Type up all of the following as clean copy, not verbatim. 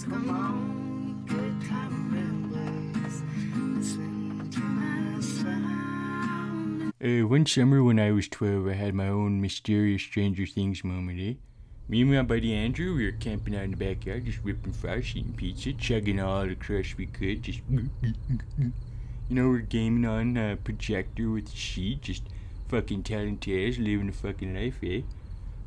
Come on, good time ramblers, listen to my sound. One summer when I was 12, I had my own mysterious Stranger Things moment, eh? Me and my buddy Andrew, we were camping out in the backyard, just ripping fries, eating pizza, chugging all the crust we could, just we're gaming on a projector with a sheet, just fucking telling tales, living the fucking life, eh?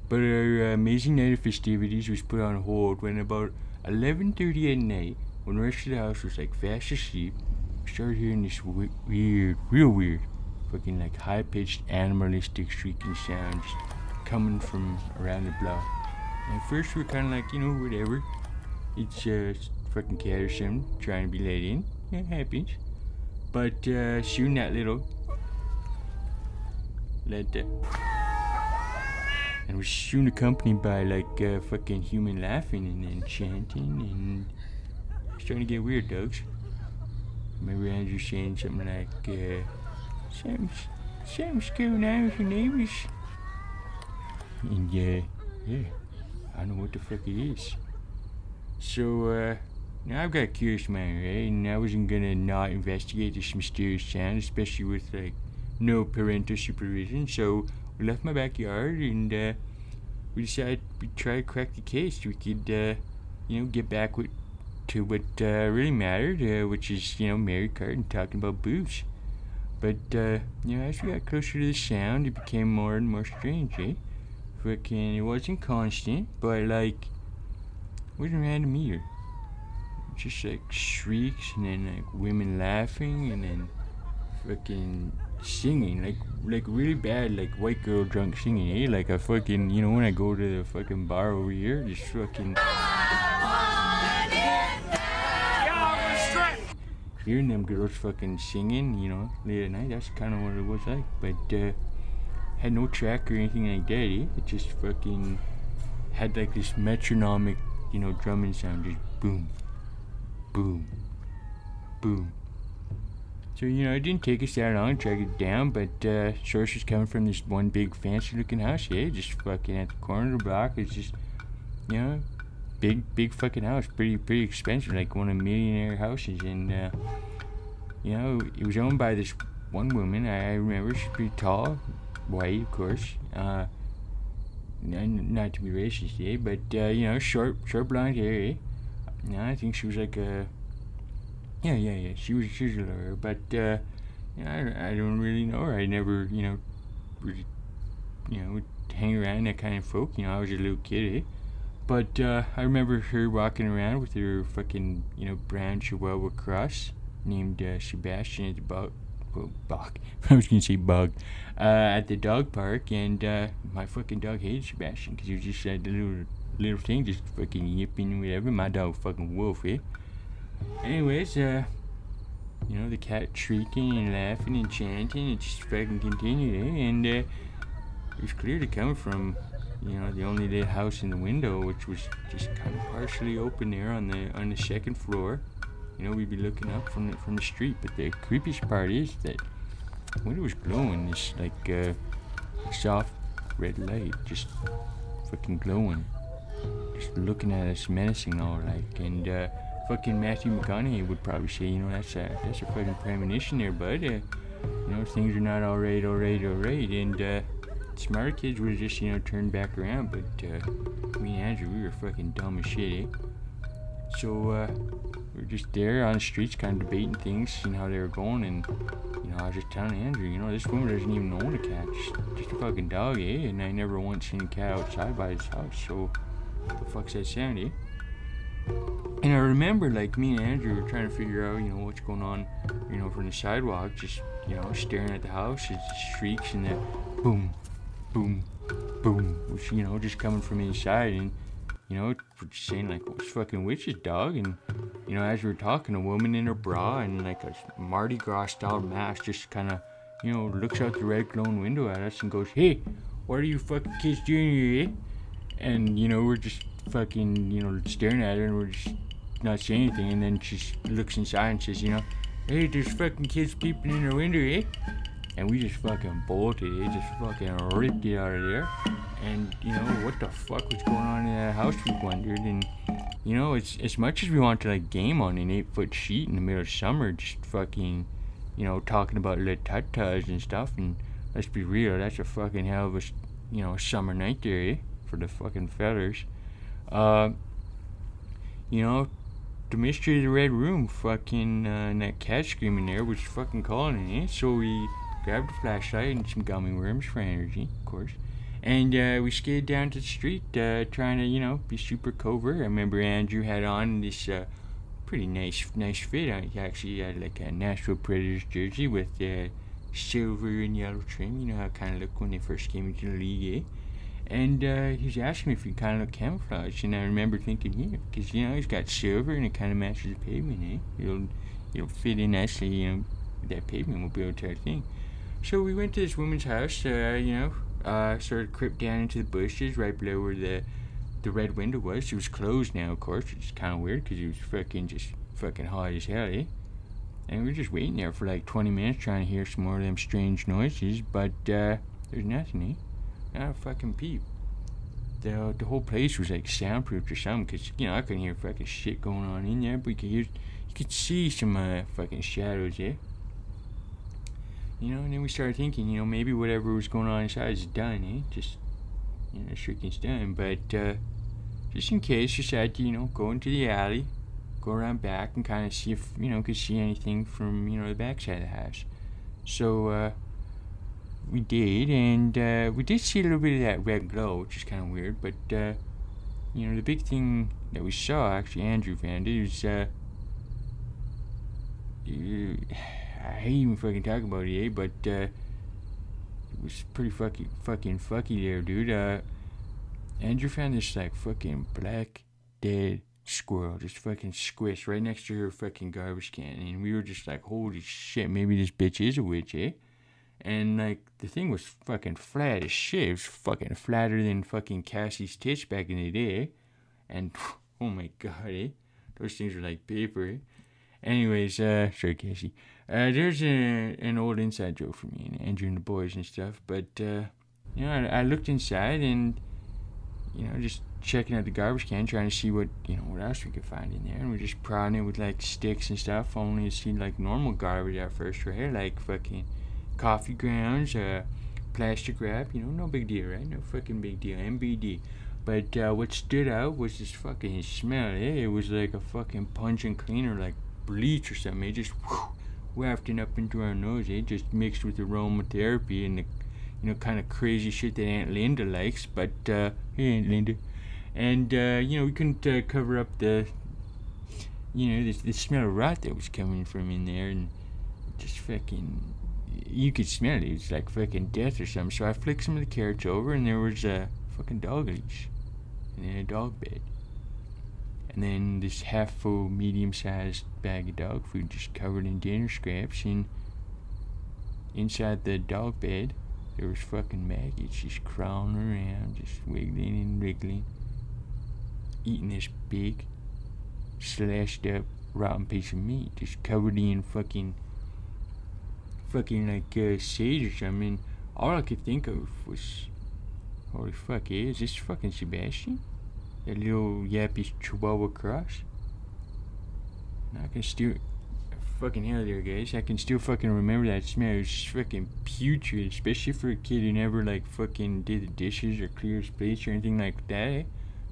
But our amazing night of festivities was put on hold when about 11:30 at night, when the rest of the house was like fast asleep, we started hearing this real weird, fucking like high-pitched animalistic shrieking sound just coming from around the block. And at first we were kind of like, whatever. It's fucking cat or something trying to be let in. It happens. But soon that little and was soon accompanied by like fucking human laughing and then chanting, and it's starting to get weird, dogs. Remember Andrew saying something like, something's going on with your neighbors. And yeah, I don't know what the fuck it is. So now I've got a curious mind, right? And I wasn't gonna not investigate this mysterious sound, especially with like no parental supervision. So we left my backyard and we decided we'd try to crack the case. We could, get back to what really mattered, which is, Mary Cart and talking about boobs. But, as we got closer to the sound, it became more and more strange, eh? Fucking, it wasn't constant, but, like, it wasn't random either. Just, like, shrieks, and then, like, women laughing, and then fucking singing, like really bad, like white girl drunk singing, eh? Like a fucking, when I go to the fucking bar over here, just fucking hearing them girls fucking singing, late at night, that's kind of what it was like. But had no track or anything like that, eh? It just fucking had like this metronomic, drumming sound, just boom, boom, boom. So, it didn't take us that long to track it down, but source was coming from this one big fancy looking house, yeah, just fucking at the corner of the block. It's just, big fucking house, pretty expensive, like one of the millionaire houses. And, it was owned by this one woman. I remember she's pretty tall, white, of course, not to be racist, eh, but, short blonde hair, eh. I think she was like a... Yeah. She was a lawyer, but I don't really know her. I never, really, would hang around that kind of folk. I was a little kid, eh? But I remember her walking around with her fucking, brown Chihuahua cross named Sebastian at the bug. I was gonna say bug. At the dog park, and my fucking dog hated Sebastian because he was just the little thing, just fucking yipping whatever. My dog fucking wolf, eh? Anyways, the cat shrieking and laughing and chanting, it just fucking continued, eh? And it was clearly coming from, the only lit house in the window, which was just kind of partially open there on the second floor. We'd be looking up from the street, but the creepiest part is that the window was glowing, this like soft red light, just fucking glowing, just looking at us menacing all like. And fucking Matthew McConaughey would probably say, that's a fucking premonition there, bud. Things are not all right. And smarter kids would have just, turned back around. But me and Andrew, we were fucking dumb as shit, eh? So we were just there on the streets, kind of debating things, seeing how they were going. And I was just telling Andrew, this woman doesn't even own a cat, just a fucking dog, eh? And I never once seen a cat outside by his house. So what the fuck's that sound, eh? And I remember, like, me and Andrew were trying to figure out, what's going on, from the sidewalk, just, staring at the house. It's shrieks and that boom, boom, boom, which, just coming from inside. And, we're just saying, like, what's fucking witch's dog? And, as we were talking, a woman in her bra and, like, a Mardi Gras style mask just kind of, looks out the red glowing window at us and goes, "Hey, what are you fucking kids doing here, eh?" And, we're just fucking, staring at her, and we're just not saying anything. And then she looks inside and says, "Hey, there's fucking kids peeping in her window, eh?" And we just fucking bolted, eh? Just fucking ripped it out of there. And, what the fuck was going on in that house, we wondered. And, you know, it's as much as we want to like game on an 8-foot sheet in the middle of summer, just fucking, you know, talking about little tatas and stuff. And let's be real, that's a fucking hell of a, you know, summer night there, eh? For the fucking fellers. You know, the mystery of the red room, fucking, and that cat screaming there was fucking calling, eh? So we grabbed a flashlight and some gummy worms for energy, of course. And we skated down to the street, trying to, you know, be super covert. I remember Andrew had on this pretty nice fit. He actually had like a Nashville Predators jersey with silver and yellow trim. You know how it kind of looked when they first came into the league, eh? And he was asking me if he kind of looked camouflage, and I remember thinking, yeah, because you know he's got silver and it kind of matches the pavement, eh? It'll fit in nicely, you know, with that pavement mobile type thing. So we went to this woman's house, you know, sort of crept down into the bushes right below where the red window was. It was closed now, of course, which is kind of weird because it was fucking hot as hell, eh? And we were just waiting there for like 20 minutes trying to hear some more of them strange noises, but there's nothing, eh? Not a fucking peep. The whole place was like soundproofed or something, because, you know, I couldn't hear fucking shit going on in there, but you could see some fucking shadows, eh? You know, and then we started thinking, you know, maybe whatever was going on inside is done, eh? Just, you know, shrinking's done. But just in case, decided to, you know, go into the alley, go around back and kind of see if, you know, could see anything from, you know, the backside of the house. So we did, and we did see a little bit of that red glow, which is kind of weird. But you know, the big thing that we saw, actually, Andrew found it, was I hate even fucking talking about it, eh? But it was pretty fucking fucky there, dude. Andrew found this like fucking black dead squirrel just fucking squished right next to her fucking garbage can, and we were just like, holy shit, maybe this bitch is a witch, eh? And like the thing was fucking flat as shit. It was fucking flatter than fucking Cassie's tits back in the day. And oh my god, eh? Those things were like paper, eh? Anyways, sorry Cassie. There's an old inside joke for me and Andrew and the boys and stuff. But you know, I looked inside and, you know, just checking out the garbage can, trying to see what, you know, what else we could find in there. And we're just prodding it with like sticks and stuff, only to see like normal garbage at first, right? Like fucking coffee grounds, plastic wrap, you know, no big deal, right? No fucking big deal, MBD. But what stood out was this fucking smell, eh? It was like a fucking pungent cleaner, like bleach or something. It just wafting up into our nose, eh? Just mixed with aromatherapy and the, you know, kind of crazy shit that Aunt Linda likes. But hey, Aunt Linda. And you know, we couldn't cover up the, you know, the smell of rot that was coming from in there, and just fucking, you could smell it. It was like fucking death or something. So I flicked some of the carrots over, and there was a fucking dog leash, and then a dog bed, and then this half full, medium-sized bag of dog food just covered in dinner scraps. And inside the dog bed, there was fucking maggots just crawling around, just wiggling and wriggling, eating this big, slashed up, rotten piece of meat, just covered in fucking like sage or something. All I could think of was, holy fuck, is this fucking Sebastian? That little yappy Chihuahua cross? And I can still, fucking hell there, guys, I can still fucking remember that smell. It was just fucking putrid, especially for a kid who never like fucking did the dishes or cleared his plates or anything like that, eh?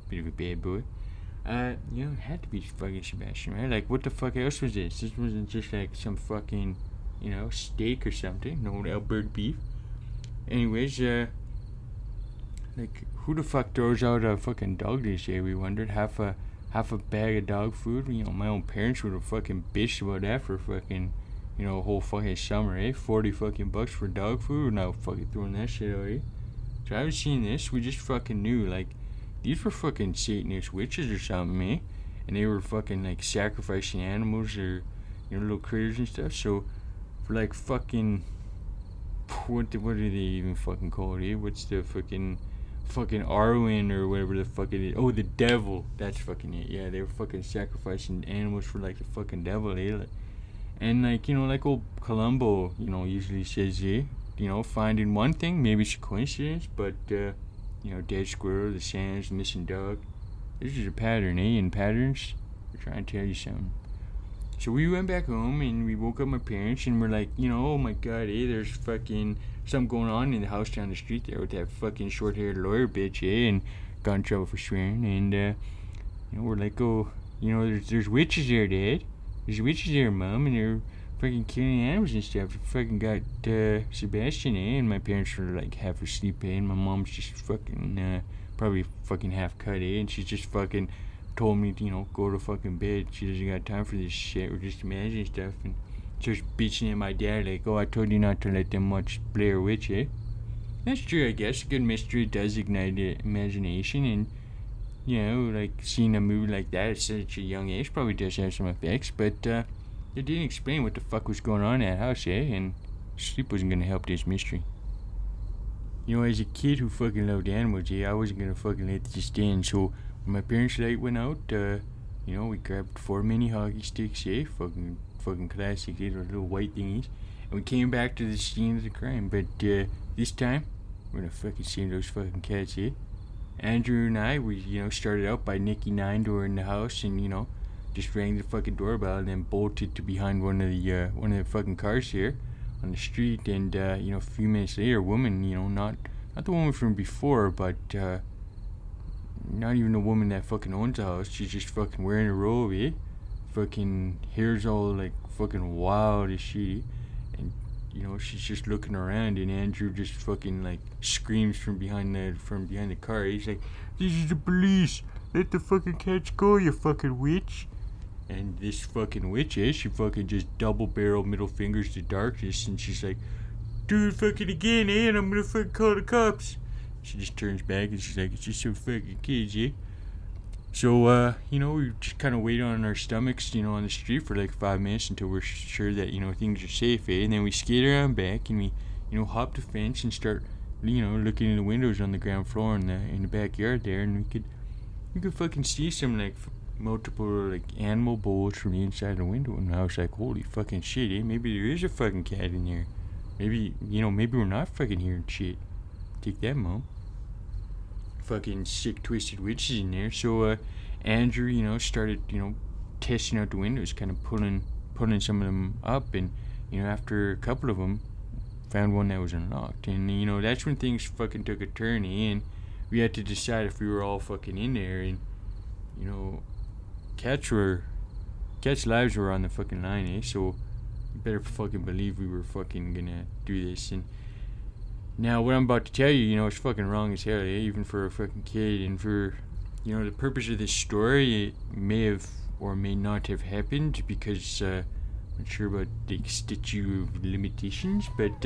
Bit of a bad boy. You know, it had to be fucking Sebastian, right? Like, what the fuck else was this? This wasn't just like some fucking, you know, steak or something. No Albert beef. Anyways, like, who the fuck throws out a fucking dog dish, eh? We wondered. Half a bag of dog food. You know, my own parents would have fucking bitched about that for fucking, you know, a whole fucking summer, eh? 40 fucking bucks for dog food. We're not fucking throwing that shit out, eh? So I haven't seen this. We just fucking knew, like, these were fucking Satanist witches or something, eh? And they were fucking like sacrificing animals or, you know, little critters and stuff. So for like fucking, what do they even fucking call it, eh? What's the fucking Arwen or whatever the fuck it is? Oh, the devil. That's fucking it. Yeah, they were fucking sacrificing animals for like the fucking devil, eh? Like, and like, you know, like old Columbo, you know, usually says, eh? You know, finding one thing, maybe it's a coincidence, but you know, dead squirrel, the sands, missing dog. This is a pattern, eh? And patterns, we're trying to tell you something. So we went back home and we woke up my parents and we're like, oh my god, eh? There's fucking something going on in the house down the street there with that fucking short-haired lawyer bitch, eh? And got in trouble for swearing. And we're like, oh, there's witches there, Dad. There's witches there, Mom, and they're fucking killing animals and stuff. We fucking got Sebastian, eh? And my parents were like half asleep, eh? And my mom's just fucking probably fucking half cut, eh? And she's just fucking told me to, go to fucking bed. She doesn't got time for this shit. We're just imagining stuff. And just bitching at my dad like, oh, I told you not to let them watch Blair Witch, eh? That's true, I guess. A good mystery does ignite imagination, and like seeing a movie like that at such a young age probably does have some effects, but it didn't explain what the fuck was going on in that house, eh? And sleep wasn't gonna help this mystery. As a kid who fucking loved animals, I wasn't gonna fucking let this stand, so when my parents' light went out, we grabbed 4 mini hockey sticks, fucking classic, those little white thingies, and we came back to the scene of the crime, but this time, we're gonna fucking save those fucking cats, eh? Andrew and I, we, started out by nicking 9 door in the house and, just rang the fucking doorbell and then bolted to behind one of the fucking cars here on the street. And, a few minutes later, a woman, not the woman from before, but, not even the woman that fucking owns the house. She's just fucking wearing a robe, eh? Fucking hair's all, like, fucking wild as shit. And, she's just looking around, and Andrew just fucking like screams from behind the car. He's like, "This is the police! Let the fucking cats go, you fucking witch!" And this fucking witch, she fucking just double barrel middle fingers to darkness, and she's like, "Do it fucking again, eh? And I'm gonna fucking call the cops." She just turns back and she's like, "It's just some fucking kids, eh?" So, we just kind of wait on our stomachs, on the street for like 5 minutes until we're sure that, things are safe, eh? And then we skate around back and we, hop the fence and start, looking in the windows on the ground floor in the backyard there. And we could fucking see some, like, multiple, like, animal bowls from the inside of the window. And I was like, holy fucking shit, eh? Maybe there is a fucking cat in there. Maybe, maybe we're not fucking hearing shit. Take that, Mom. Fucking sick twisted witches in there. So Andrew started testing out the windows, kind of pulling some of them up, and after a couple of them found one that was unlocked, and that's when things fucking took a turn, and we had to decide if we were all fucking in there. And cats lives were on the fucking line, eh? So you better fucking believe we were fucking gonna do this. And now, what I'm about to tell you, it's fucking wrong as hell, eh? Even for a fucking kid. And for, the purpose of this story, it may have or may not have happened because I'm not sure about the statute of limitations. But,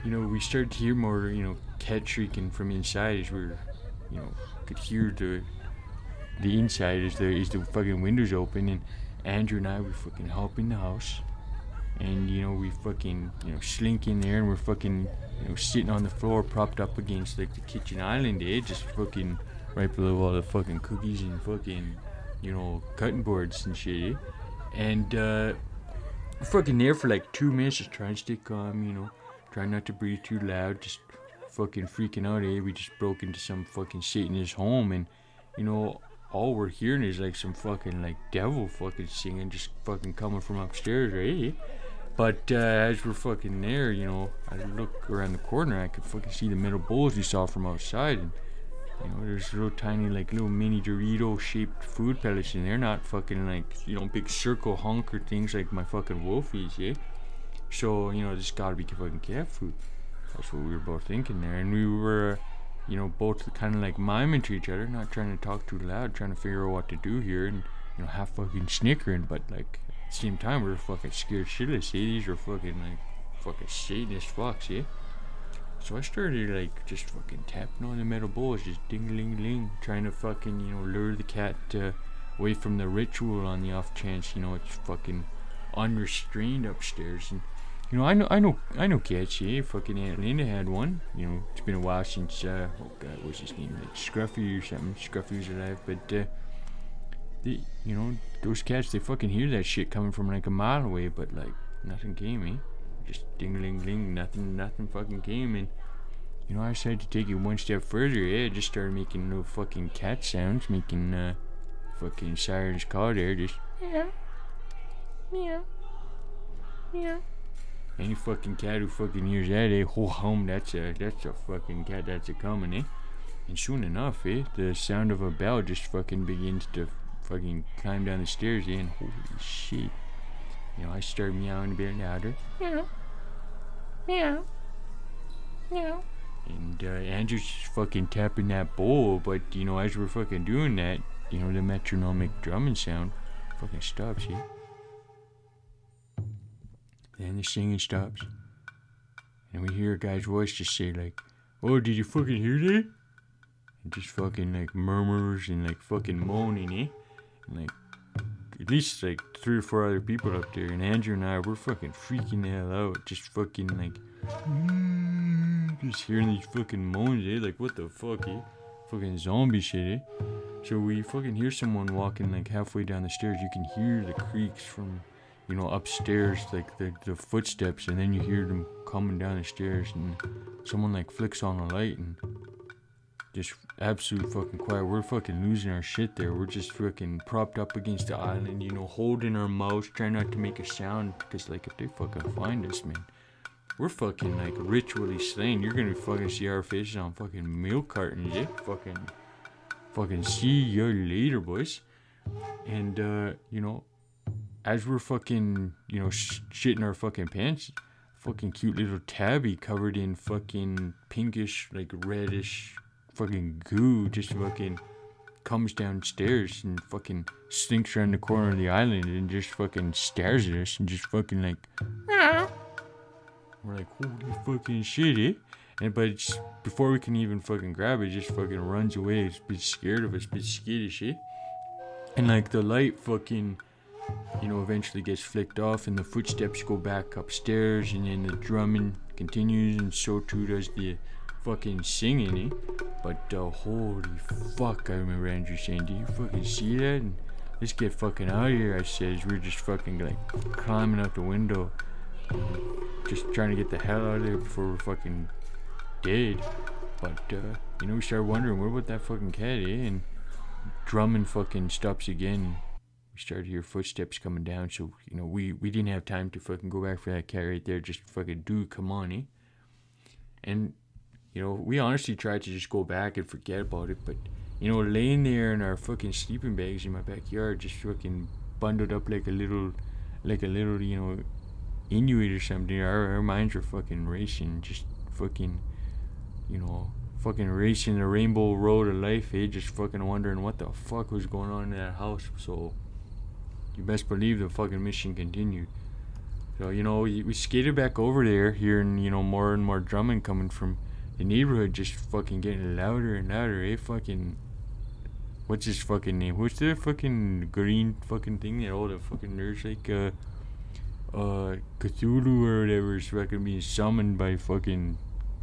we started to hear more, cat shrieking from inside as we were, could hear the inside as the fucking windows open. And Andrew and I were fucking helping the house. And, we fucking, slink in there and we're fucking, sitting on the floor propped up against, like, the kitchen island, eh? Just fucking right below all the fucking cookies and fucking, cutting boards and shit, eh? And, we're fucking there for, like, 2 minutes just trying to stay calm, trying not to breathe too loud, just fucking freaking out, eh? We just broke into some fucking Satanist home and, all we're hearing is, like, some fucking, like, devil fucking singing just fucking coming from upstairs, right? But as we're fucking there, I look around the corner, I could fucking see the metal bowls we saw from outside, and there's little tiny, like, little mini Dorito-shaped food pellets in there, not fucking, like, big circle hunker things like my fucking wolfies, eh? So, this gotta be fucking cat food. That's what we were both thinking there, and we were, both kind of like miming to each other, not trying to talk too loud, trying to figure out what to do here, and, half fucking snickering, but, like, at the same time, we were fucking scared shitless, eh? These are fucking, like, fucking Satanist fucks, eh? So I started, like, just fucking tapping on the metal bowls, just ding-a-ling-a-ling, trying to fucking, lure the cat away from the ritual on the off chance, it's fucking unrestrained upstairs. And, I know cats, eh? Fucking Aunt Linda had one. It's been a while since, oh god, what's his name? Like Scruffy or something. Scruffy's alive, but, those cats, they fucking hear that shit coming from like a mile away, but like nothing came, eh? Just ding-a-ling-ling, nothing fucking came. And I decided to take it one step further. I just started making little fucking cat sounds, making fucking siren's call there, just meow, meow, meow. Any fucking cat who fucking hears that, ho hum, that's a fucking cat that's a coming, And soon enough, the sound of a bell just fucking begins to fucking climb down the stairs, and holy shit. I start meowing a bit louder. Meow. Meow. Meow. And Andrew's just fucking tapping that bowl, but, as we're fucking doing that, the metronomic drumming sound fucking stops, Then the singing stops. And we hear a guy's voice just say, like, "Oh, did you fucking hear that?" And just fucking, like, murmurs and, like, fucking moaning, And, like, at least, like, 3 or 4 other people up there. And Andrew and I, we're fucking freaking the hell out. Just fucking, like, just hearing these fucking moans, Like, what the fuck, Fucking zombie shit, So we fucking hear someone walking, like, halfway down the stairs. You can hear the creaks from, upstairs, like, the footsteps. And then you hear them coming down the stairs. And someone, like, flicks on a light and just absolute fucking quiet. We're fucking losing our shit there. We're just fucking propped up against the island, holding our mouths, trying not to make a sound. Because, like, if they fucking find us, man, we're fucking, like, ritually slain. You're gonna fucking see our faces on fucking milk cartons, Fucking see you later, boys. And, as we're fucking, shitting our fucking pants, fucking cute little tabby covered in fucking pinkish, like, reddish fucking goo just fucking comes downstairs and fucking slinks around the corner of the island and just fucking stares at us and just fucking, like, meow. We're like, holy fucking shit, but it's, before we can even fucking grab it, just fucking runs away. It's a bit scared of us, a bit skittish, And, like, the light fucking, eventually gets flicked off and the footsteps go back upstairs and then the drumming continues and so too does the fucking singing, But, holy fuck, I remember Andrew saying, "Do you fucking see that? And let's get fucking out of here," I says. We're just fucking, like, climbing out the window. Just trying to get the hell out of there before we're fucking dead. But, we started wondering, what about that fucking cat, And drumming fucking stops again. We started to hear footsteps coming down, so, we didn't have time to fucking go back for that cat right there. Just fucking, dude, come on, And, we honestly tried to just go back and forget about it, but, laying there in our fucking sleeping bags in my backyard, just fucking bundled up like a little, Inuit or something, our minds were fucking racing, just fucking, fucking racing the rainbow road of life, just fucking wondering what the fuck was going on in that house. So, you best believe the fucking mission continued. So, we skated back over there, hearing, more and more drumming coming from the neighborhood, just fucking getting louder and louder, Fucking, what's his fucking name? What's the fucking green fucking thing that all the fucking nerds, like, Cthulhu or whatever is fucking being summoned by fucking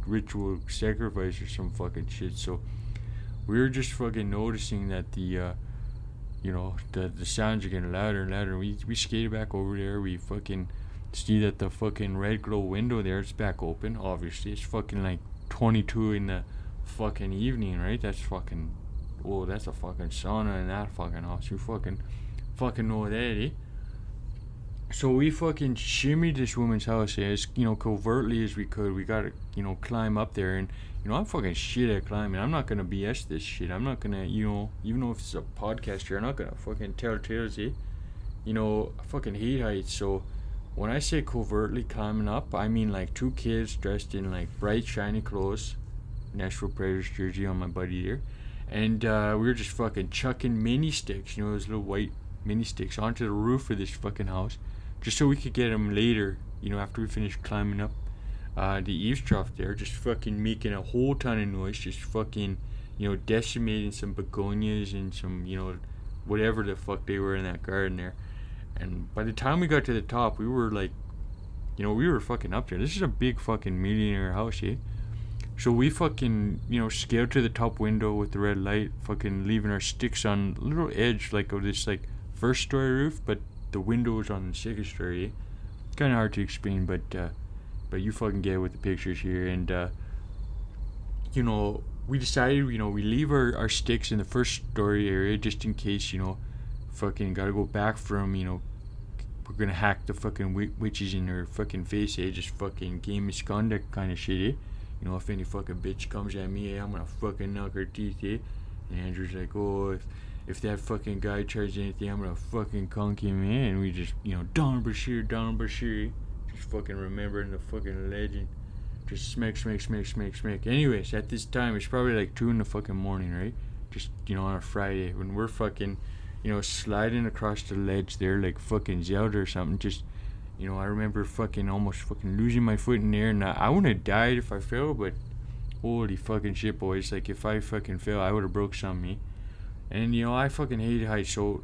ritual sacrifice or some fucking shit. So we were just fucking noticing that the sounds are getting louder and louder. We skated back over there. We fucking see that the fucking red glow window there is back open. Obviously, it's fucking like 22 in the fucking evening, right? That's fucking, that's a fucking sauna in that fucking house. You fucking know that, So we fucking shimmied this woman's house as, covertly as we could. We gotta, climb up there. And, I'm fucking shit at climbing. I'm not gonna BS this shit. I'm not gonna, even though if it's a podcast here, I'm not gonna fucking tell tales, I fucking hate heights. So when I say covertly climbing up, I mean like 2 kids dressed in like bright, shiny clothes. Nashville Predators jersey on my buddy here. And we were just fucking chucking mini sticks, those little white mini sticks onto the roof of this fucking house. Just so we could get them later, after we finished climbing up the eaves trough there, just fucking making a whole ton of noise, just fucking, decimating some begonias and some, whatever the fuck they were in that garden there. And by the time we got to the top, we were like, we were fucking up there. This is a big fucking millionaire house, So we fucking, scaled to the top window with the red light, fucking leaving our sticks on a little edge, like, of this, like, first story roof, but the window was on the second story. Kind of hard to explain, but you fucking get it with the pictures here. And we decided, we leave our sticks in the first story area just in case, fucking gotta go back from, we're gonna hack the fucking witches in their fucking face, just fucking game misconduct kind of shit, if any fucking bitch comes at me, I'm gonna fucking knock her teeth, And Andrew's like, oh, if that fucking guy tries anything, I'm gonna fucking conk him, And we just, Don Bashir, just fucking remembering the fucking legend. Just smack. Anyways, at this time, it's probably like 2 in the fucking morning, right? Just, on a Friday, when we're fucking, sliding across the ledge there like fucking Zelda or something. Just, I remember fucking almost fucking losing my foot in there, and I wouldn't have died if I fell, but holy fucking shit, boys. Like, if I fucking fell, I would have broke something, And, I fucking hate heights, so,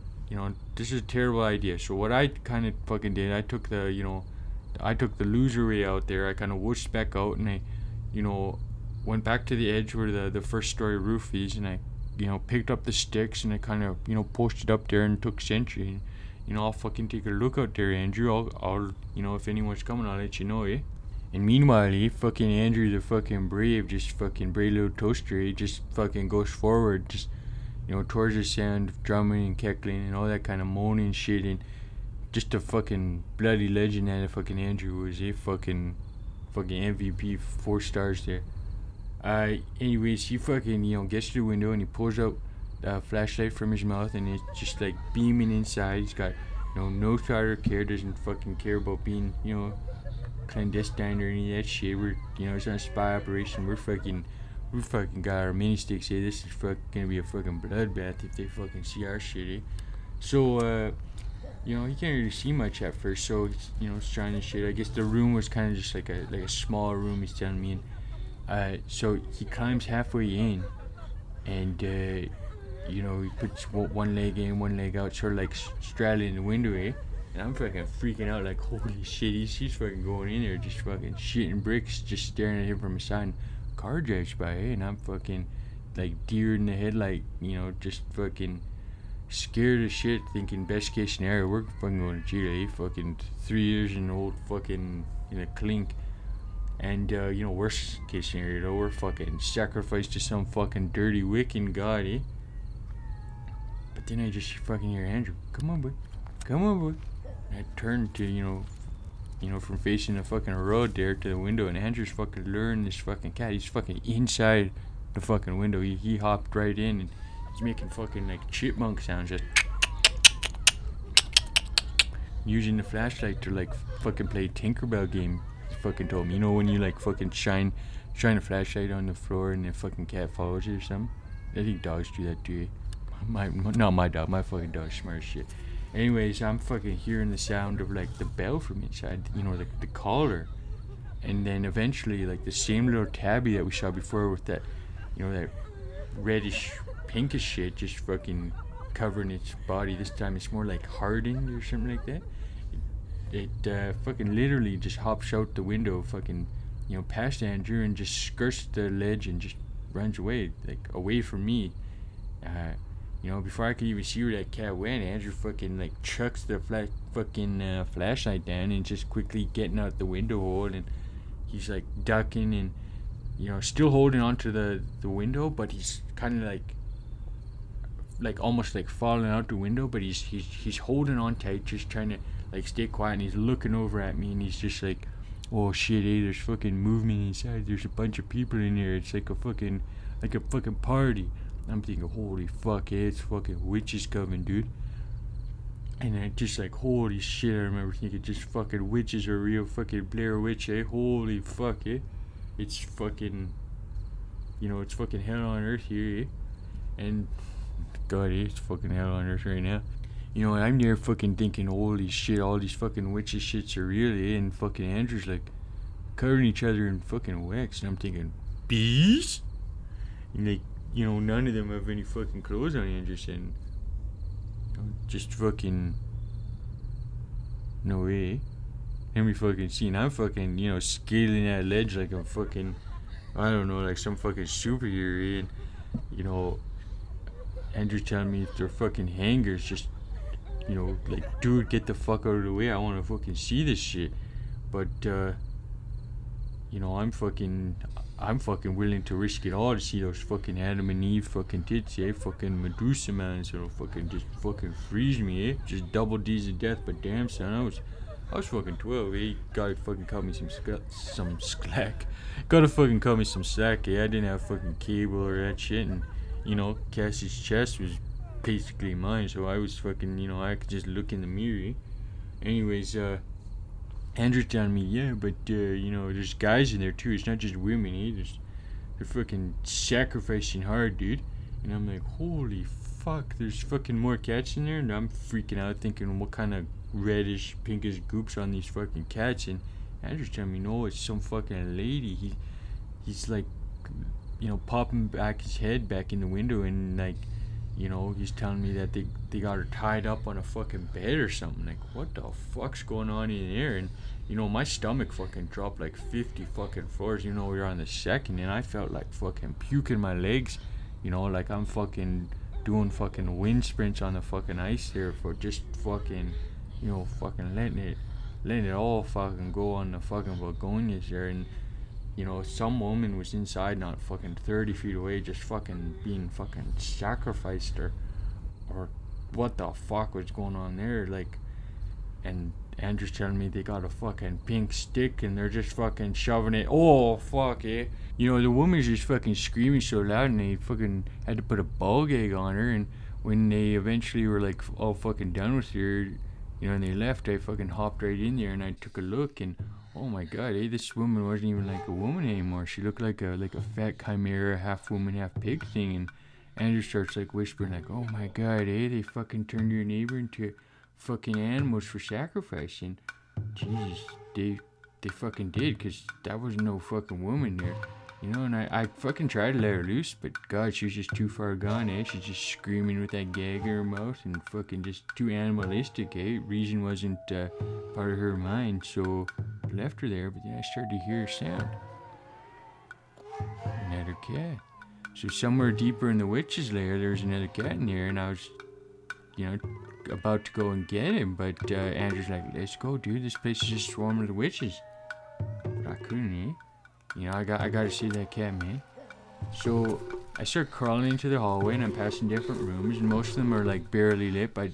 this is a terrible idea. So what I kind of fucking did, I took the loser way out there. I kind of whooshed back out, and I, went back to the edge where the first story roof is, and I, picked up the sticks, and I kind of, posted up there and took sentry. And, I'll fucking take a look out there, Andrew. I'll if anyone's coming, I'll let you know, And meanwhile, fucking Andrew, the fucking brave little toaster, he just fucking goes forward, just, towards the sound of drumming and cackling and all that kind of moaning shit, and just a fucking bloody legend that fucking Andrew was, fucking MVP, 4 stars there. Anyways, he fucking, gets to the window and he pulls out a flashlight from his mouth, and it's just like beaming inside. He's got, no thought or care, doesn't fucking care about being, clandestine or any of that shit. We're, it's not a spy operation. We fucking got our mini sticks, This is gonna be a fucking bloodbath if they fucking see our shit, So, he can't really see much at first, so it's trying to shit. I guess the room was kind of just like a small room, he's telling me. And, so he climbs halfway in, and, he puts one leg in, one leg out, sort of like straddling the window, And I'm fucking freaking out, like, holy shit, he's fucking going in there, just fucking shitting bricks, just staring at him from a side. Car drives by, And I'm fucking, like, deer in the headlight, just fucking scared as shit, thinking best case scenario, we're fucking going to jail, Fucking 3 years in old fucking, clink. And, worst case scenario, though, we're fucking sacrificed to some fucking dirty Wiccan god, But then I just fucking hear Andrew, come on, boy. And I turned to, from facing the fucking road there to the window, and Andrew's fucking luring this fucking cat. He's fucking inside the fucking window. He hopped right in, and he's making fucking like chipmunk sounds, just using the flashlight to like fucking play Tinkerbell game. He fucking told me, when you like fucking shine a flashlight on the floor and the fucking cat follows you or something. I think dogs do that too. Not my dog. My fucking dog's smart as shit. Anyways, I'm fucking hearing the sound of like the bell from inside, the caller, and then eventually like the same little tabby that we saw before with that, that reddish pinkish shit just fucking covering its body. This time it's more like hardened or something like that. It fucking literally just hops out the window, fucking, past Andrew, and just skirts the ledge and just runs away, like away from me. Before I could even see where that cat went, Andrew fucking like chucks the flashlight down and just quickly getting out the window hole, and he's like ducking and still holding onto the window, but he's kind of like almost like falling out the window, but he's holding on tight, just trying to like stay quiet, and he's looking over at me, and he's just like, oh shit, there's fucking movement inside, there's a bunch of people in here, it's like a fucking party. I'm thinking, holy fuck, it's fucking witches coming, dude. And I just like, holy shit, I remember thinking, just fucking witches are real, fucking Blair Witch, holy fuck, it's fucking, it's fucking hell on earth here, And, God, it's fucking hell on earth right now. I'm there fucking thinking, holy shit, all these fucking witches shits are real, And fucking Andrew's like, covering each other in fucking wax, and I'm thinking, bees? And like, none of them have any fucking clothes on, Andrew, and just fucking no way. And we fucking see, and I'm fucking, scaling that ledge like I'm fucking, I don't know, like some fucking superhero, and, Andrew telling me if they're fucking hangers, just, like, dude, get the fuck out of the way, I want to fucking see this shit. But, I'm fucking, I'm fucking willing to risk it all to see those fucking Adam and Eve fucking tits, eh? Fucking Medusa man, so it'll fucking just fucking freeze me, eh? Just double D's of death, but damn son, I was fucking 12, eh? Gotta fucking cut me some slack. Gotta fucking cut me some slack, eh? I didn't have fucking cable or that shit, and, you know, Cassie's chest was basically mine, so I was fucking, you know, I could just look in the mirror, eh? Anyways, Andrew's telling me, yeah, but, you know, there's guys in there too, it's not just women, eh? They're fucking sacrificing hard, dude. And I'm like, holy fuck, there's fucking more cats in there? And I'm freaking out thinking, what kind of reddish, pinkish goops on these fucking cats? And Andrew's telling me, no, it's some fucking lady. He's like, you know, popping back his head back in the window and like, you know, he's telling me that they got her tied up on a fucking bed or something. Like, what the fuck's going on in there? And, you know, my stomach fucking dropped like 50 fucking floors. You know, we were on the second and I felt like fucking puking my legs. You know, like I'm fucking doing fucking wind sprints on the fucking ice there for just fucking, you know, fucking letting it all fucking go on the fucking begonias there. And, you know, some woman was inside, not fucking 30 feet away, just fucking being fucking sacrificed or what the fuck was going on there, like, and Andrew's telling me they got a fucking pink stick and they're just fucking shoving it, oh fuck, eh, you know, the woman's just fucking screaming so loud and they fucking had to put a ball gag on her, and when they eventually were like all fucking done with her, you know, and they left, I fucking hopped right in there and I took a look and oh my god, eh, this woman wasn't even like a woman anymore. She looked like a fat chimera, half woman, half pig thing. And Andrew starts like whispering like, oh my god, eh, they fucking turned your neighbor into fucking animals for sacrifice. And Jesus, they fucking did, because that was no fucking woman there. You know, and I fucking tried to let her loose, but god, she was just too far gone, eh? She's just screaming with that gag in her mouth and fucking just too animalistic, eh? Reason wasn't part of her mind, so I left her there, but then I started to hear a sound. Another cat. So somewhere deeper in the witch's lair, there was another cat in there, and I was, you know, about to go and get him, but Andrew's like, let's go, dude, this place is just swarming with witches. But I couldn't, eh? You know, I got to see that cat, man. So I start crawling into the hallway and I'm passing different rooms, and most of them are like barely lit by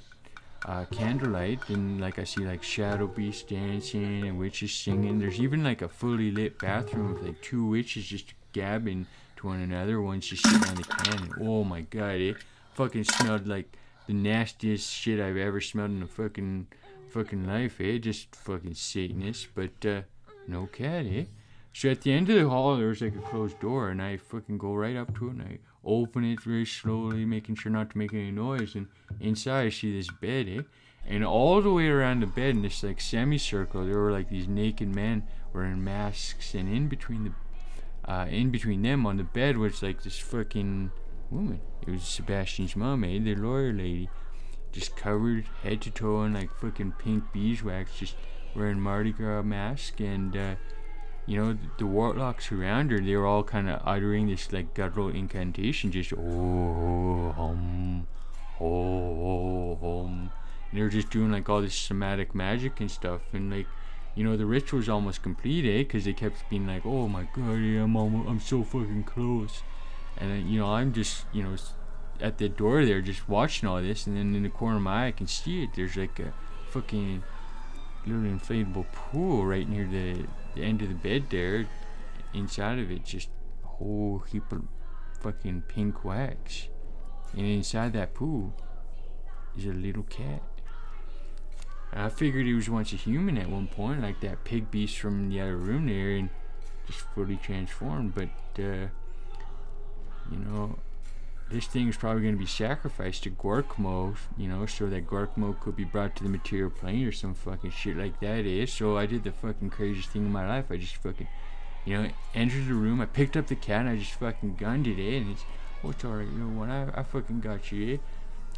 candlelight, and like I see like shadow beasts dancing and witches singing. There's even like a fully lit bathroom with like two witches just gabbing to one another. One's just sitting on the can. And, oh my god, it fucking smelled like the nastiest shit I've ever smelled in a fucking life, eh? Just fucking Satanist, but no cat, eh? So at the end of the hall, there was like a closed door, and I fucking go right up to it, and I open it very slowly, making sure not to make any noise, and inside I see this bed, eh? And all the way around the bed in this like semicircle, there were like these naked men wearing masks, and in between them on the bed was like this fucking woman. It was Sebastian's mom, eh? The lawyer lady, just covered head to toe in like fucking pink beeswax, just wearing Mardi Gras mask, and you know, the warlocks around her, they were all kind of uttering this like guttural incantation, just oh hum, oh hum, and they were just doing like all this somatic magic and stuff, and like, you know, the ritual was almost complete, eh? Because they kept being like, oh my god, yeah, I'm so fucking close, and then, you know, I'm just, you know, at the door there, just watching all this, and then in the corner of my eye, I can see it. There's like a fucking little inflatable pool right near the end of the bed there. Inside of it, just a whole heap of fucking pink wax, and inside that pool is a little cat. I figured he was once a human at one point, like that pig beast from the other room there, and just fully transformed. But you know, this thing is probably going to be sacrificed to Gorkmo, you know, so that Gorkmo could be brought to the material plane or some fucking shit like that, eh? So I did the fucking craziest thing in my life. I just fucking, you know, entered the room, I picked up the cat, and I just fucking gunned it, eh? And it's, oh, it's alright, you know what, I fucking got you, eh?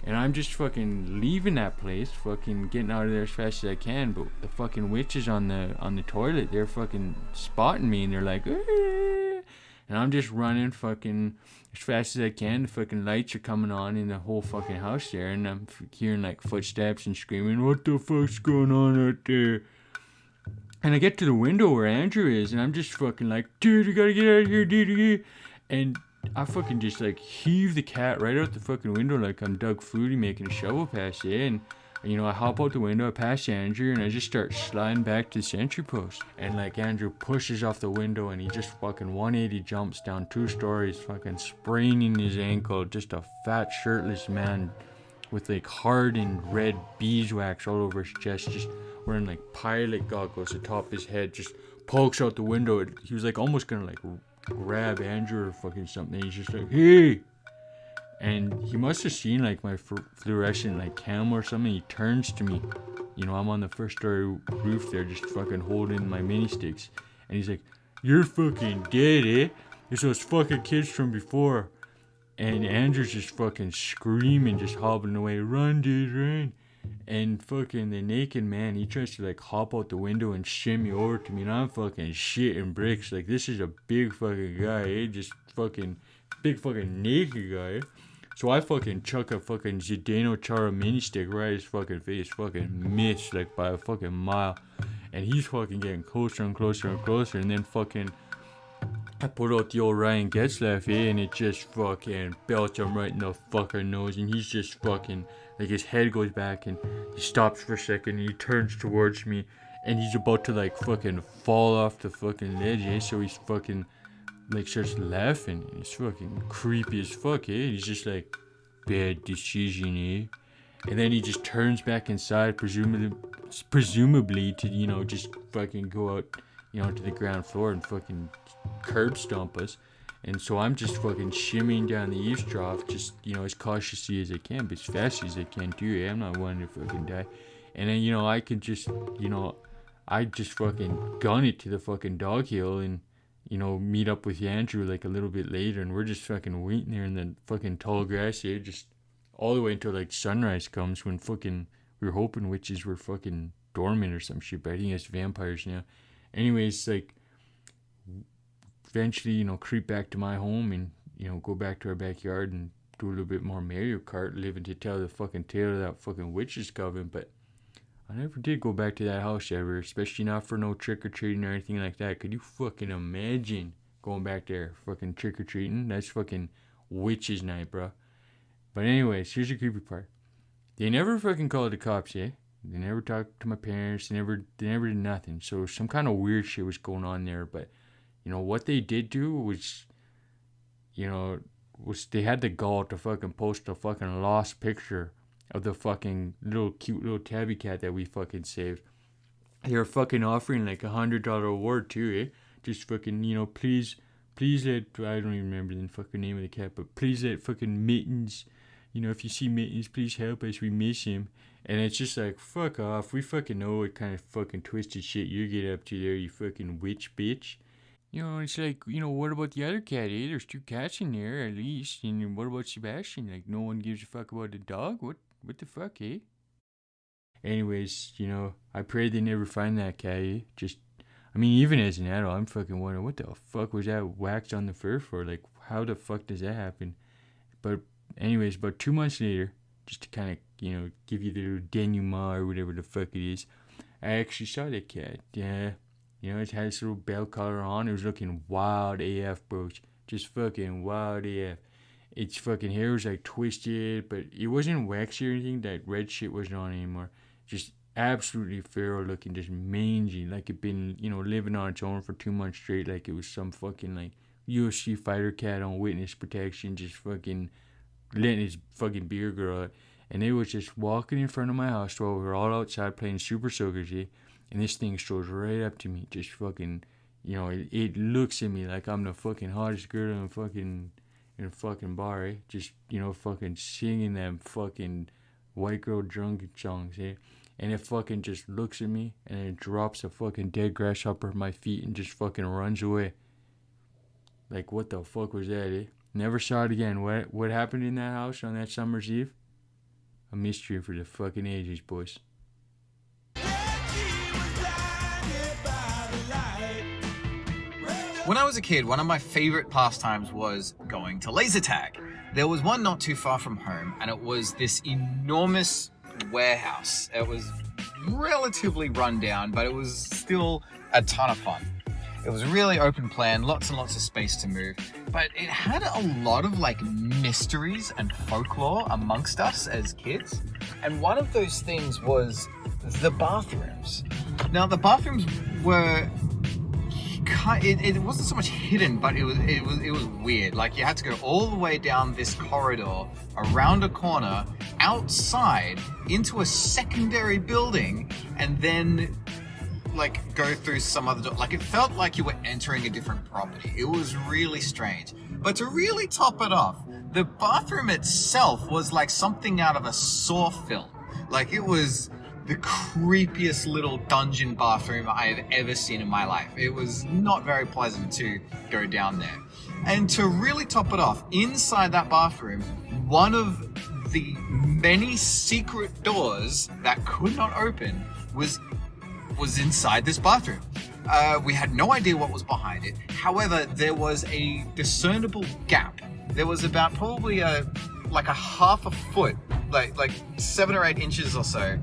And I'm just fucking leaving that place, fucking getting out of there as fast as I can, but the fucking witches on the toilet, they're fucking spotting me, and they're like, eh. And I'm just running fucking as fast as I can. The fucking lights are coming on in the whole fucking house there, and I'm hearing like footsteps and screaming, what the fuck's going on out there? And I get to the window where Andrew is, and I'm just fucking like, dude, you gotta get out of here, dude. And I fucking just like heave the cat right out the fucking window like I'm Doug Flutie making a shovel pass, yeah. And I hop out the window, I pass Andrew, and I just start sliding back to the sentry post. And like Andrew pushes off the window, and he just fucking 180 jumps down 2 stories, fucking spraining his ankle. Just a fat shirtless man with like hardened red beeswax all over his chest, just wearing like pilot goggles atop his head, just pokes out the window. He was like almost gonna like grab Andrew or fucking something. He's just like, hey! And he must have seen like my fluorescent like cam or something. He turns to me. I'm on the first story roof there, just fucking holding my mini sticks. And he's like, you're fucking dead, eh? It's those fucking kids from before. And Andrew's just fucking screaming, just hobbling away. Run, dude, run. And fucking the naked man, he tries to like hop out the window and shimmy over to me. And I'm fucking shitting bricks. Like, this is a big fucking guy, eh? Just fucking big fucking naked guy, eh? So I fucking chuck a fucking Zdeno Chara mini stick right at his fucking face. Fucking miss like by a fucking mile. And he's fucking getting closer and closer and closer. And then fucking I put out the old Ryan Getzlaff, eh, and it just fucking belts him right in the fucking nose, and he's just fucking, like, his head goes back, and he stops for a second, and he turns towards me, and he's about to, like, fucking fall off the fucking ledge, eh, so he's fucking, like, starts laughing, and it's fucking creepy as fuck, eh, he's just like, bad decision, eh, and then he just turns back inside, presumably to, just fucking go out, to the ground floor and fucking curb stomp us. And so I'm just fucking shimmying down the eaves trough, just, as cautiously as I can, but as fast as I can too. I'm not wanting to fucking die. And then, I could just, I just fucking gun it to the fucking dog hill and, meet up with Andrew like a little bit later. And we're just fucking waiting there in the fucking tall grass here, just all the way until like sunrise comes, when fucking, we were hoping witches were fucking dormant or some shit, but I think it's vampires now. Anyways, like, eventually, creep back to my home and, go back to our backyard and do a little bit more Mario Kart, living to tell the fucking tale of that fucking witch's coven. But I never did go back to that house ever, especially not for no trick-or-treating or anything like that. Could you fucking imagine going back there fucking trick-or-treating? That's fucking witch's night, bro. But anyways, here's the creepy part. They never fucking called the cops, eh? They never talked to my parents. They never did nothing. So some kind of weird shit was going on there. But, what they did do was, they had the gall to fucking post a fucking lost picture of the fucking cute little tabby cat that we fucking saved. They were fucking offering like $100 reward too, eh? Just fucking, please let, I don't even remember the fucking name of the cat, but please let fucking Mittens, if you see Mittens, please help us, we miss him. And it's just like, fuck off. We fucking know what kind of fucking twisted shit you get up to there, you fucking witch bitch. It's like, what about the other cat, eh? There's 2 cats in there, at least. And what about Sebastian? Like, no one gives a fuck about the dog? What the fuck, eh? Anyways, I pray they never find that cat, eh? Even as an adult, I'm fucking wondering, what the fuck was that wax on the fur for? Like, how the fuck does that happen? But anyways, about 2 months later, just to kind of, give you the little denouement or whatever the fuck it is, I actually saw that cat. Yeah, it had this little bell collar on. It was looking wild AF, bro. Just fucking wild AF. Its fucking hair was like twisted, but it wasn't waxy or anything. That red shit wasn't on anymore. Just absolutely feral looking, just mangy, like it'd been, living on its own for 2 months straight, like it was some fucking like UFC fighter cat on witness protection, just fucking letting his fucking beer grow out. And it was just walking in front of my house while we were all outside playing Super Soakers, eh? And this thing strolls right up to me, just fucking, it looks at me like I'm the fucking hottest girl in a fucking bar, eh? Just, fucking singing them fucking white girl drunk songs, eh? And it fucking just looks at me, and it drops a fucking dead grasshopper at my feet and just fucking runs away. Like, what the fuck was that, eh? Never saw it again. What happened in that house on that summer's eve? A mystery for the fucking ages, boys. When I was a kid, one of my favorite pastimes was going to laser tag. There was one not too far from home, and it was this enormous warehouse. It was relatively run down, but it was still a ton of fun. It was really open plan, lots and lots of space to move, but it had a lot of like mysteries and folklore amongst us as kids. And one of those things was the bathrooms. Now the bathrooms were, it wasn't so much hidden, but it was weird. Like you had to go all the way down this corridor, around a corner, outside, into a secondary building, and then like go through some other door. Like it felt like you were entering a different property. It was really strange. But to really top it off, the bathroom itself was like something out of a Saw film. Like it was the creepiest little dungeon bathroom I have ever seen in my life. It was not very pleasant to go down there. And to really top it off, inside that bathroom, one of the many secret doors that could not open was inside this bathroom. We had no idea what was behind it. However, there was a discernible gap. There was about probably like a half a foot, like 7 or 8 inches or so,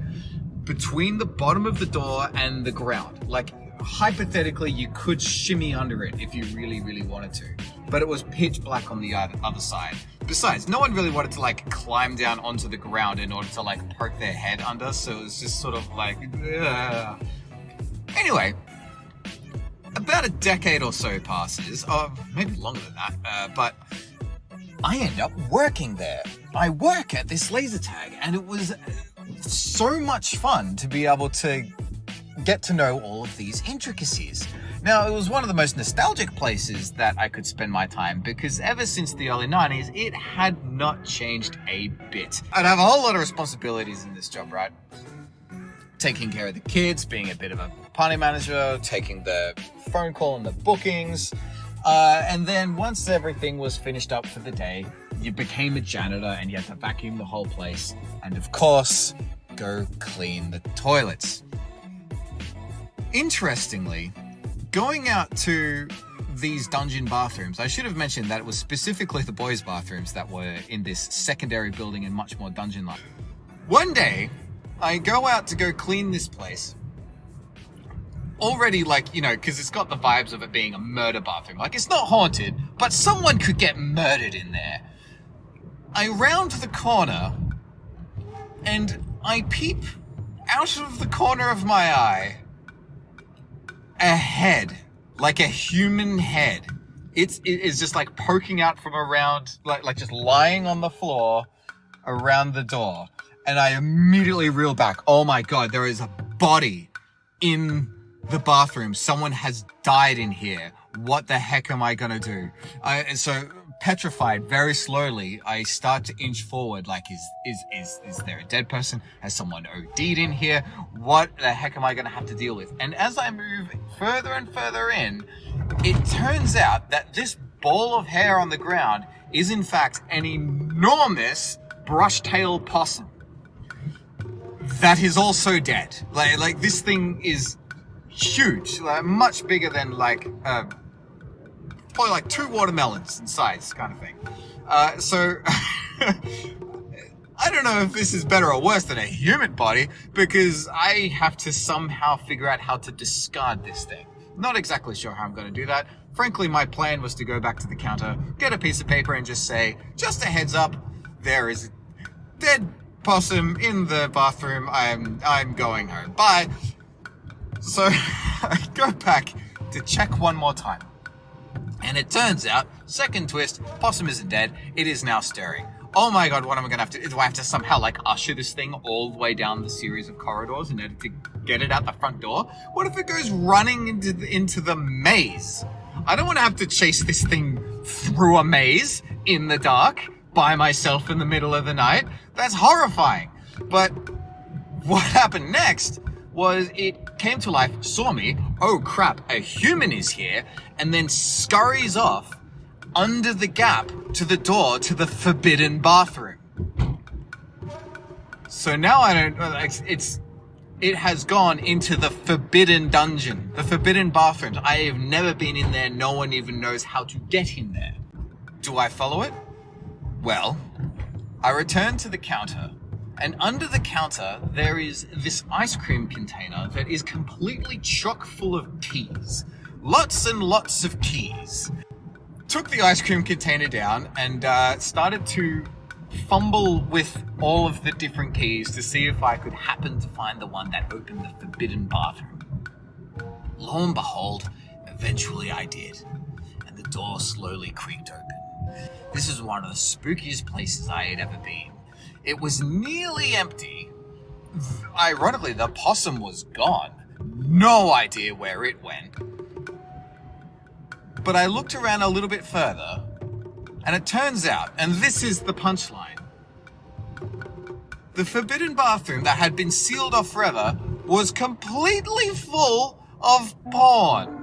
between the bottom of the door and the ground. Like hypothetically, you could shimmy under it if you really, really wanted to. But it was pitch black on the other side. Besides, no one really wanted to like climb down onto the ground in order to like poke their head under, so it was just sort of like, ugh. Anyway, about a decade or so passes, or maybe longer than that, but I end up working there. I work at this laser tag, and it was so much fun to be able to get to know all of these intricacies. Now, it was one of the most nostalgic places that I could spend my time, because ever since the early 90s, it had not changed a bit. I'd have a whole lot of responsibilities in this job, right? Taking care of the kids, being a bit of a party manager, taking the phone call and the bookings. And then once everything was finished up for the day, you became a janitor and you had to vacuum the whole place. And of course, go clean the toilets. Interestingly, going out to these dungeon bathrooms, I should have mentioned that it was specifically the boys' bathrooms that were in this secondary building and much more dungeon-like. One day, I go out to go clean this place. Already, like, you know, because it's got the vibes of it being a murder bathroom. Like, it's not haunted, but someone could get murdered in there. I round the corner, and I peep out of the corner of my eye a head, like a human head. It is just like poking out from around, like just lying on the floor around the door. And I immediately reel back. Oh my God, there is a body in the bathroom. Someone has died in here. What the heck am I gonna do? So petrified, very slowly, I start to inch forward. Like, is there a dead person? Has someone OD'd in here? What the heck am I gonna have to deal with? And as I move further and further in, it turns out that this ball of hair on the ground is in fact an enormous brush-tailed possum that is also dead. Like this thing is huge, like much bigger than like probably like 2 watermelons in size, kind of thing. So I don't know if this is better or worse than a human body, because I have to somehow figure out how to discard this thing. Not exactly sure how I'm going to do that. Frankly, my plan was to go back to the counter, get a piece of paper, and just say, just a heads up, there is a dead possum in the bathroom. I'm going home. Bye. So I go back to check one more time. And it turns out, second twist, possum isn't dead. It is now stirring. Oh my God, what am I going to have to do? Do I have to somehow like usher this thing all the way down the series of corridors in order to get it out the front door? What if it goes running into the maze? I don't want to have to chase this thing through a maze in the dark by myself in the middle of the night. That's horrifying. But what happened next was it came to life, saw me, oh crap, a human is here, and then scurries off under the gap to the door to the forbidden bathroom. So now I don't, it has gone into the forbidden dungeon, the forbidden bathrooms. I have never been in there. No one even knows how to get in there. Do I follow it? Well, I return to the counter And under the counter, there is this ice cream container that is completely chock full of keys. Lots and lots of keys. Took the ice cream container down and started to fumble with all of the different keys to see if I could happen to find the one that opened the forbidden bathroom. Lo and behold, eventually I did, and the door slowly creaked open. This is one of the spookiest places I had ever been. It was nearly empty. Ironically, the possum was gone. No idea where it went. But I looked around a little bit further, and it turns out, and this is the punchline, the forbidden bathroom that had been sealed off forever was completely full of porn.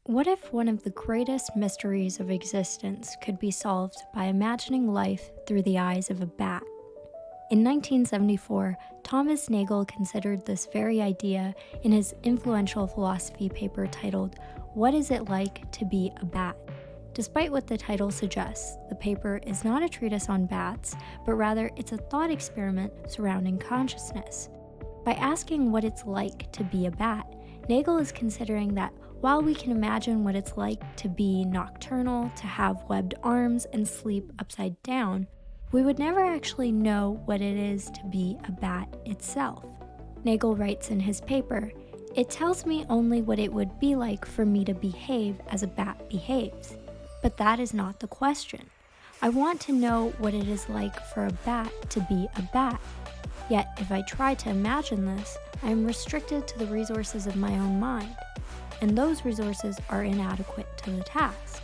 What if one of the greatest mysteries of existence could be solved by imagining life through the eyes of a bat? In 1974, Thomas Nagel considered this very idea in his influential philosophy paper titled, "What is it like to be a bat?" Despite what the title suggests, the paper is not a treatise on bats, but rather it's a thought experiment surrounding consciousness. By asking what it's like to be a bat, Nagel is considering that while we can imagine what it's like to be nocturnal, to have webbed arms, and sleep upside down, we would never actually know what it is to be a bat itself. Nagel writes in his paper, "It tells me only what it would be like for me to behave as a bat behaves. But that is not the question. I want to know what it is like for a bat to be a bat. Yet, if I try to imagine this, I am restricted to the resources of my own mind, and those resources are inadequate to the task."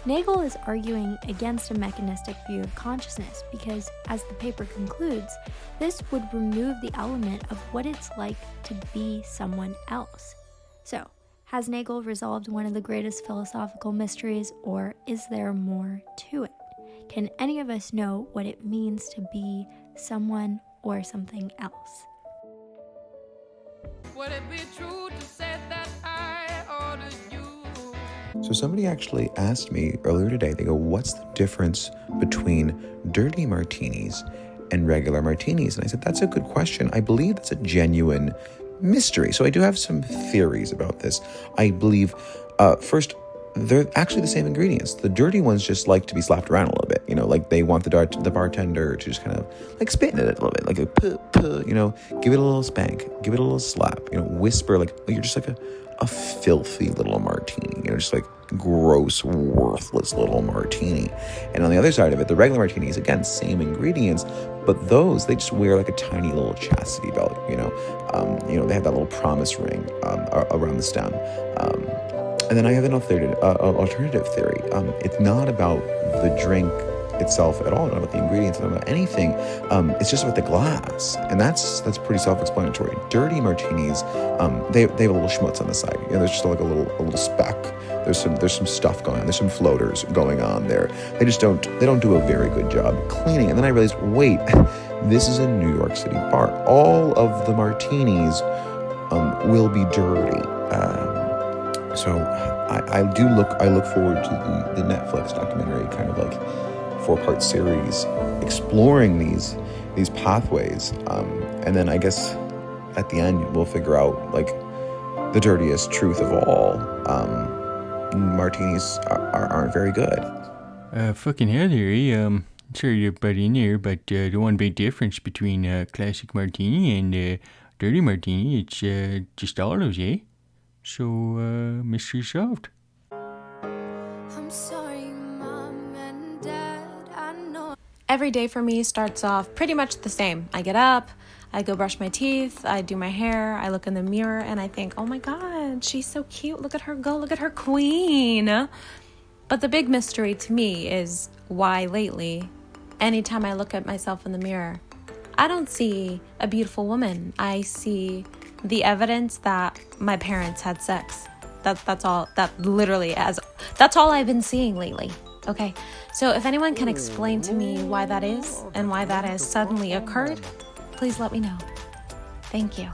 Nagel is arguing against a mechanistic view of consciousness because, as the paper concludes, this would remove the element of what it's like to be someone else. So, has Nagel resolved one of the greatest philosophical mysteries, or is there more to it? Can any of us know what it means to be someone or something else? Would it be true to say that I ordered you? So somebody actually asked me earlier today, they go, what's the difference between dirty martinis and regular martinis? And I said, that's a good question. I believe that's a genuine mystery. So I do have some theories about this. I believe, first, they're actually the same ingredients. The dirty ones just like to be slapped around a little bit, like they want the bartender to just kind of like spit in it a little bit, like a puh, give it a little spank, give it a little slap, whisper like, oh, you're just like a filthy little martini, just like gross, worthless little martini. And on the other side of it, the regular martinis, again, same ingredients, but those, they just wear like a tiny little chastity belt, they have that little promise ring around the stem. And then I have an alternative theory. It's not about the drink itself at all, not about the ingredients, not about anything. It's just about the glass, and that's pretty self-explanatory. Dirty martinis, they have a little schmutz on the side. There's just like a little speck. There's some stuff going on. There's some floaters going on there. They don't do a very good job cleaning. And then I realized, wait, this is a New York City bar. All of the martinis will be dirty. So I look forward to the Netflix documentary, kind of like 4-part series exploring these pathways. And then I guess at the end we'll figure out like the dirtiest truth of all. Martinis aren't very good. Fucking hell, Harry. Sorry to butt in there, but the one big difference between classic martini and dirty martini, it's just olives, eh? So, mystery solved. I'm sorry, Mom and Dad, I know. Every day for me starts off pretty much the same. I get up, I go brush my teeth, I do my hair, I look in the mirror, and I think, oh my God, she's so cute. Look at her go, look at her queen. But the big mystery to me is why lately, anytime I look at myself in the mirror, I don't see a beautiful woman. I see the evidence that my parents had sex. That's all. That's all I've been seeing lately. Okay, so if anyone can explain to me why that is and why that has suddenly occurred, please let me know. Thank you.